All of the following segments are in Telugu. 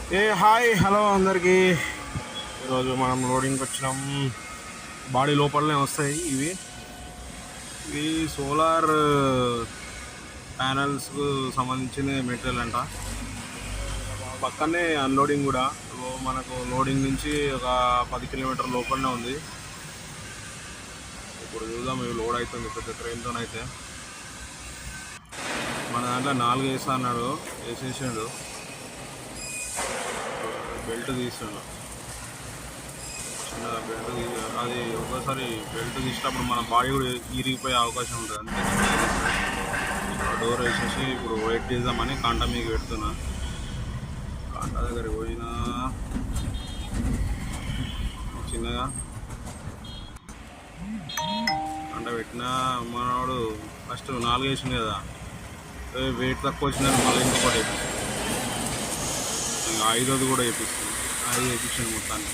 హాయ్ హలో అందరికీ. ఈరోజు మనం లోడింగ్కి వచ్చినాం. బాడీ లోపలనే వస్తాయి ఇవి సోలార్ ప్యానల్స్కు సంబంధించిన మెటీరియల్ అంట. పక్కనే అన్లోడింగ్ కూడా. మనకు లోడింగ్ నుంచి ఒక 10 కిలోమీటర్ లోపలనే ఉంది. ఇప్పుడు చూద్దాం, ఇవి లోడ్ అవుతుంది పెద్ద ట్రైన్తోనైతే. మన దాంట్లో 4 వేసా అన్నాడు, వేసేసాడు. బెల్ట్ తీసాడు, చిన్న బెల్ట్ తీసి అది ఒక్కోసారి బెల్ట్ తీసినప్పుడు మన బాడీ కూడా ఇరిగిపోయే అవకాశం ఉంటుంది. అందుకే డోర్ వేసేసి ఇప్పుడు వెయిట్ చేద్దామని కాంటా మీకు పెడుతున్నా. కాంటా దగ్గరికి పోయినా చిన్నగా కాంటా పెట్టినా మనవాడు ఫస్ట్ 4 వేసింది కదా, వెయిట్ తక్కువ వచ్చిందని మళ్ళీ ఇంకొకటి వేపిస్తుంది. ఇంకా 5ది కూడా వేపిస్తుంది. 5 వేపించింది మొత్తాన్ని.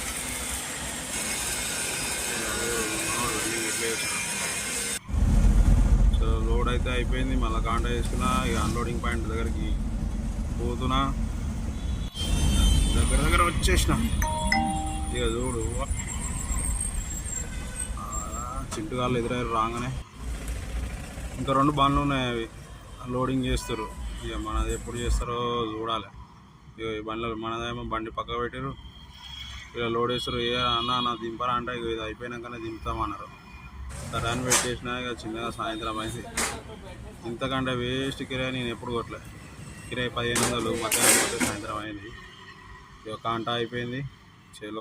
సో లోడ్ అయితే అయిపోయింది. మళ్ళీ కాంటా వేసుకున్నా. ఇక అన్లోడింగ్ పాయింట్ దగ్గరికి పోతున్నా. దగ్గర వచ్చేసిన. ఇక చూడు, చింటుగాళ్ళు ఎదురయ్యారు రాగానే. ఇంకా 2 బండ్లు ఉన్నాయి, అవి లోడింగ్ చేస్తారు. ఇక మనది ఎప్పుడు చేస్తారో చూడాలి. ఇక ఈ బండ్లు మనదేమో బండి పక్క పెట్టారు, ఇక లోడ్ వేస్తారు. ఏ అన్న దింపరా అంటే ఇక ఇది అయిపోయినాకనే దింపుతామన్నారు. సరే అని వెయిట్ చేసినా. ఇక చిన్నగా సాయంత్రం అయింది. ఇంతకంటే వేస్ట్ కిరాయి నేను ఎప్పుడు కొట్టలే. కిరాయి 1500 మధ్యాహ్నం పోతే సాయంత్రం అయింది. ఇక కాంటా అయిపోయింది. చేలో